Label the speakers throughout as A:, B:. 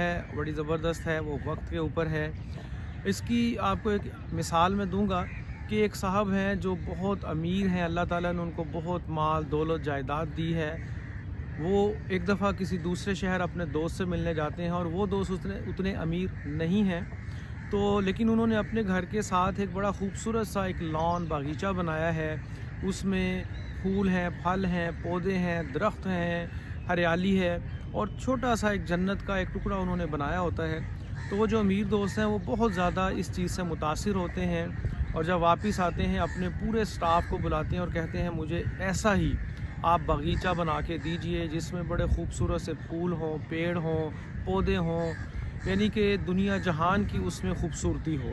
A: है बड़ी ज़बरदस्त है, वो वक्त के ऊपर है। इसकी आपको एक मिसाल मैं दूंगा कि एक साहब हैं जो बहुत अमीर हैं, अल्लाह ताला ने उनको बहुत माल दौलत जायदाद दी है। वो एक दफ़ा किसी दूसरे शहर अपने दोस्त से मिलने जाते हैं और वो दोस्त उतने उतने अमीर नहीं हैं, तो लेकिन उन्होंने अपने घर के साथ एक बड़ा खूबसूरत सा एक लॉन बागीचा बनाया है। उसमें फूल हैं, फल हैं, पौधे हैं, दरख्त हैं, हरियाली है और छोटा सा एक जन्नत का एक टुकड़ा उन्होंने बनाया होता है। तो वो जो अमीर दोस्त हैं वो बहुत ज़्यादा इस चीज़ से मुतासिर होते हैं और जब वापस आते हैं अपने पूरे स्टाफ को बुलाते हैं और कहते हैं मुझे ऐसा ही आप बागीचा बना के दीजिए जिसमें बड़े खूबसूरत से फूल हों, पेड़ हों, पौधे हों, यानी कि दुनिया जहान की उसमें खूबसूरती हो।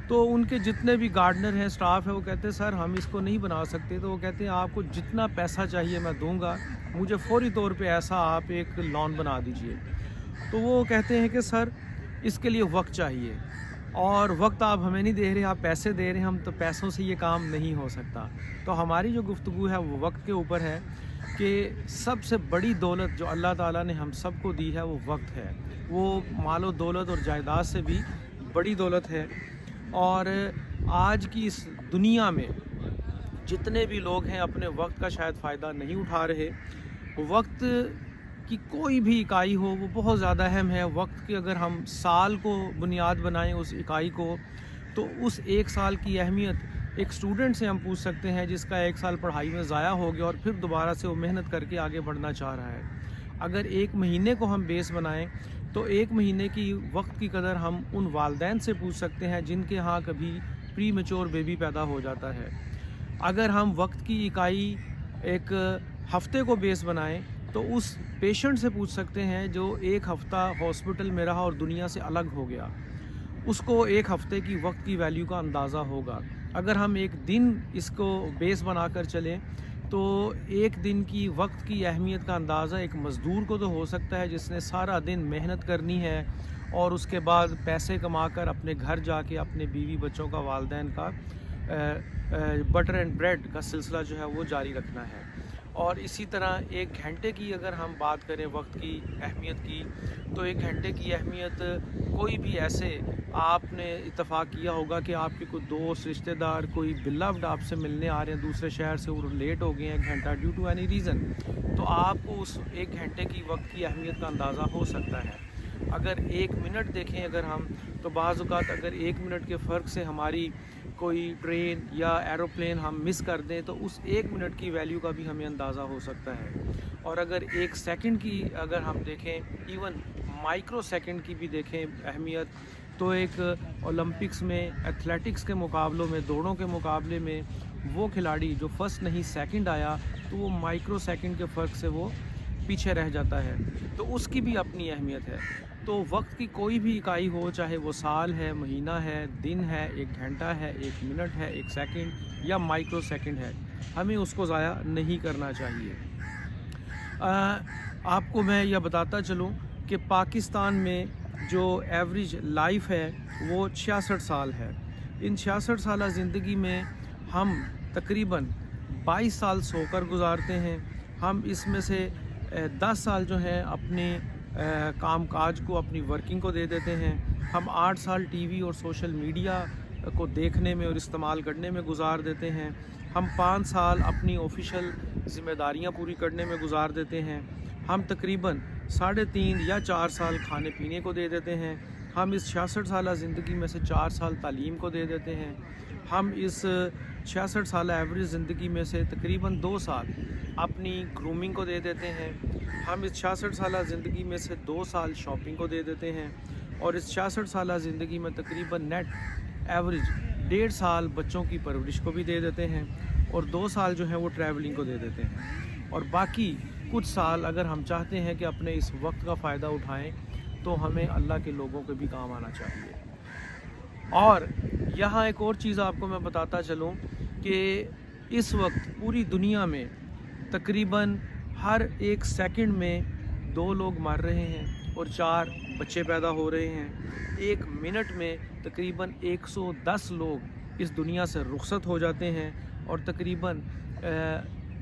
A: तो उनके जितने भी गार्डनर हैं, स्टाफ है, वो कहते हैं सर हम इसको नहीं बना सकते। तो वो कहते हैं आपको जितना पैसा चाहिए मैं दूंगा, मुझे फौरी तौर पे ऐसा आप एक लॉन बना दीजिए। तो वो कहते हैं कि सर इसके लिए वक्त चाहिए और वक्त आप हमें नहीं दे रहे, आप पैसे दे रहे हैं, हम तो पैसों से ये काम नहीं हो सकता। तो हमारी जो गुफ्तगू है वो वक्त के ऊपर है कि सबसे बड़ी दौलत जो अल्लाह ताला ने हम सबको दी है वो वक्त है। वो मालो दौलत और जायदाद से भी बड़ी दौलत है। और आज की इस दुनिया में जितने भी लोग हैं अपने वक्त का शायद फ़ायदा नहीं उठा रहे। वक्त की कोई भी इकाई हो वो बहुत ज़्यादा अहम है। वक्त की अगर हम साल को बुनियाद बनाएं उस इकाई को, तो उस एक साल की अहमियत एक स्टूडेंट से हम पूछ सकते हैं जिसका एक साल पढ़ाई में ज़ाया हो गया और फिर दोबारा से वो मेहनत करके आगे बढ़ना चाह रहा है। अगर एक महीने को हम बेस बनाएं तो एक महीने की वक्त की कदर हम उन वालदैन से पूछ सकते हैं जिनके यहाँ कभी प्री मेच्योर बेबी पैदा हो जाता है। अगर हम वक्त की इकाई एक हफ़्ते को बेस बनाएं तो उस पेशेंट से पूछ सकते हैं जो एक हफ़्ता हॉस्पिटल में रहा और दुनिया से अलग हो गया, उसको एक हफ़्ते की वक्त की वैल्यू का अंदाज़ा होगा। अगर हम एक दिन इसको बेस बनाकर चलें तो एक दिन की वक्त की अहमियत का अंदाज़ा एक मज़दूर को तो हो सकता है जिसने सारा दिन मेहनत करनी है और उसके बाद पैसे कमाकर अपने घर जाके अपने बीवी बच्चों का, वालदैन का बटर एंड ब्रेड का सिलसिला जो है वो जारी रखना है। और इसी तरह एक घंटे की अगर हम बात करें वक्त की अहमियत की, तो एक घंटे की अहमियत कोई भी ऐसे आपने इत्तफ़ाक़ किया होगा कि आपके कोई दोस्त, रिश्तेदार, कोई बिलव्ड आपसे मिलने आ रहे हैं दूसरे शहर से और लेट हो गए हैं 1 घंटा ड्यू टू एनी रीज़न, तो आपको उस 1 घंटे की वक्त की अहमियत का अंदाज़ा हो सकता है। अगर 1 मिनट देखें अगर हम, तो बाज़ औक़ात अगर 1 मिनट के फ़र्क से हमारी कोई ट्रेन या एरोप्लेन हम मिस कर दें तो उस 1 मिनट की वैल्यू का भी हमें अंदाज़ा हो सकता है। और अगर 1 सेकंड की अगर हम देखें, इवन माइक्रो सेकंड की भी देखें अहमियत, तो एक ओलंपिक्स में एथलेटिक्स के मुकाबलों में, दौड़ों के मुकाबले में वो खिलाड़ी जो फर्स्ट नहीं सेकंड आया तो वो माइक्रो सेकंड के फ़र्क से वो पीछे रह जाता है, तो उसकी भी अपनी अहमियत है। तो वक्त की कोई भी इकाई हो, चाहे वो साल है, महीना है, दिन है, 1 घंटा है, 1 मिनट है, 1 सेकंड या माइक्रो सेकंड है, हमें उसको ज़ाया नहीं करना चाहिए। आपको मैं यह बताता चलूँ कि पाकिस्तान में जो एवरेज लाइफ है वो 66 साल है। इन 66 साल ज़िंदगी में हम तकरीबन 22 साल सोकर गुजारते हैं। हम इसमें से 10 साल जो हैं अपने काम काज को, अपनी वर्किंग को दे देते हैं। हम 8 साल टीवी और सोशल मीडिया को देखने में और इस्तेमाल करने में गुजार देते हैं। हम 5 साल अपनी ऑफिशियल ज़िम्मेदारियां पूरी करने में गुजार देते हैं। हम तकरीबन 3.5 या 4 साल खाने पीने को दे देते हैं। हम इस 66 साल ज़िंदगी में से 4 साल तालीम को दे देते हैं। हम इस 66 साल एवरेज ज़िंदगी में से तकरीबन 2 साल अपनी ग्रूमिंग को दे देते हैं। हम इस 66 साल ज़िंदगी में से 2 साल शॉपिंग को दे देते हैं और इस 66 साल ज़िंदगी में तकरीबन नेट एवरेज 1.5 साल बच्चों की परवरिश को भी दे देते हैं और 2 साल जो है वो ट्रैवलिंग को दे देते हैं। और बाकी कुछ साल अगर हम चाहते हैं कि अपने इस वक्त का फ़ायदा उठाएं तो हमें अल्लाह के लोगों के भी काम आना चाहिए। और यहाँ एक और चीज़ आपको मैं बताता चलूँ कि इस वक्त पूरी दुनिया में तकरीबन हर 1 सेकंड में 2 लोग मर रहे हैं और 4 बच्चे पैदा हो रहे हैं। 1 मिनट में तकरीबन 110 लोग इस दुनिया से रुखसत हो जाते हैं और तकरीबन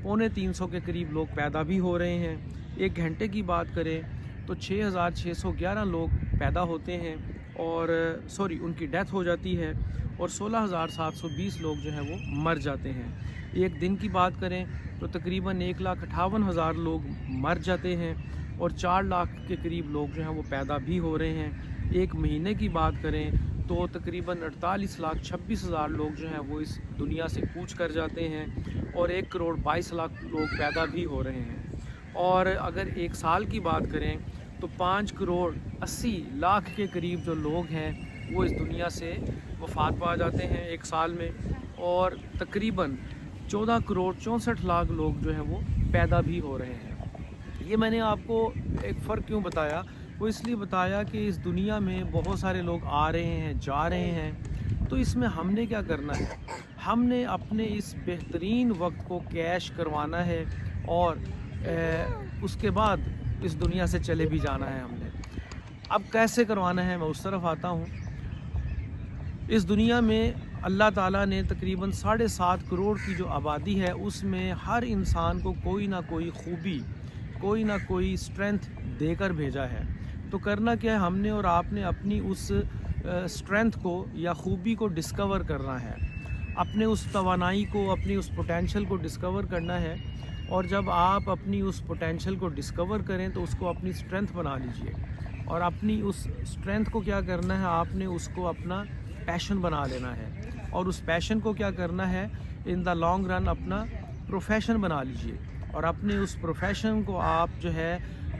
A: 250 के करीब लोग पैदा भी हो रहे हैं। 1 घंटे की बात करें تو 6,611 لوگ پیدا ہوتے ہیں اور ان کی ڈیتھ ہو جاتی ہے، اور 16,720 لوگ جو ہیں وہ مر جاتے ہیں۔ ایک دن کی بات کریں تو تقریباً 1,58,000 لوگ مر جاتے ہیں اور 4 لاکھ کے قریب لوگ جو ہیں وہ پیدا بھی ہو رہے ہیں۔ ایک مہینے کی بات کریں تو تقریباً 48,26,000 لوگ جو ہیں وہ اس دنیا سے کوچ کر جاتے ہیں اور 1,22,00,000 لوگ پیدا بھی ہو رہے ہیں۔ اور اگر ایک سال کی بات کریں تو 5,80,00,000 کے قریب جو لوگ ہیں وہ اس دنیا سے وفات پا جاتے ہیں ایک سال میں، اور تقریباً 14,64,00,000 لوگ جو ہیں وہ پیدا بھی ہو رہے ہیں۔ یہ میں نے آپ کو ایک فرق کیوں بتایا؟ وہ اس لیے بتایا کہ اس دنیا میں بہت سارے لوگ آ رہے ہیں، جا رہے ہیں، تو اس میں ہم نے کیا کرنا ہے؟ ہم نے اپنے اس بہترین وقت کو کیش کروانا ہے اور اس کے بعد اس دنیا سے چلے بھی جانا ہے ہم نے۔ اب کیسے کروانا ہے میں اس طرف آتا ہوں۔ اس دنیا میں اللہ تعالیٰ نے تقریباً 7.5 کروڑ کی جو آبادی ہے اس میں ہر انسان کو کوئی نہ کوئی خوبی، کوئی نہ کوئی اسٹرینتھ دے کر بھیجا ہے۔ تو کرنا کیا ہے؟ ہم نے اور آپ نے اپنی اس اسٹرینتھ کو یا خوبی کو ڈسکور کرنا ہے، اپنے اس توانائی کو، اپنی اس پوٹینشل کو ڈسکور کرنا ہے، اور جب آپ اپنی اس پوٹینشل کو ڈسکور کریں تو اس کو اپنی اسٹرینتھ بنا لیجئے، اور اپنی اس اسٹرینتھ کو کیا کرنا ہے؟ آپ نے اس کو اپنا پیشن بنا لینا ہے، اور اس پیشن کو کیا کرنا ہے؟ ان دا لانگ رن اپنا پروفیشن بنا لیجئے، اور اپنے اس پروفیشن کو آپ جو ہے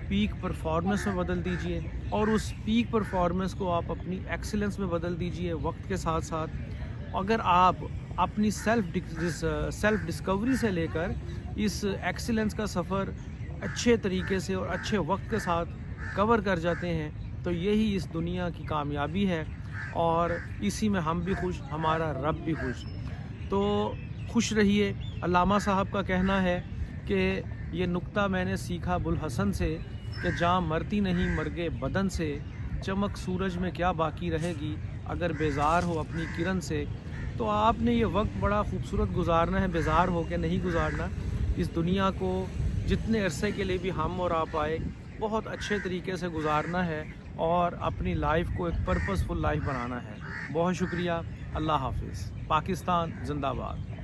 A: پیک پرفارمنس میں بدل دیجئے، اور اس پیک پرفارمنس کو آپ اپنی ایکسیلنس میں بدل دیجئے وقت کے ساتھ ساتھ۔ اگر آپ اپنی سیلف ڈسکوری سے لے کر اس ایکسیلنس کا سفر اچھے طریقے سے اور اچھے وقت کے ساتھ کور کر جاتے ہیں تو یہی اس دنیا کی کامیابی ہے، اور اسی میں ہم بھی خوش، ہمارا رب بھی خوش۔ تو خوش رہیے۔ علامہ صاحب کا کہنا ہے کہ یہ نکتہ میں نے سیکھا ابوالحسن سے کہ جاں مرتی نہیں مرگے بدن سے، چمک سورج میں کیا باقی رہے گی اگر بیزار ہو اپنی کرن سے۔ تو آپ نے یہ وقت بڑا خوبصورت گزارنا ہے، بیزار ہو کے نہیں گزارنا۔ اس دنیا کو جتنے عرصے کے لیے بھی ہم اور آپ آئے بہت اچھے طریقے سے گزارنا ہے اور اپنی لائف کو ایک پرپز فل لائف بنانا ہے۔ بہت شکریہ۔ اللہ حافظ۔ پاکستان زندہ باد۔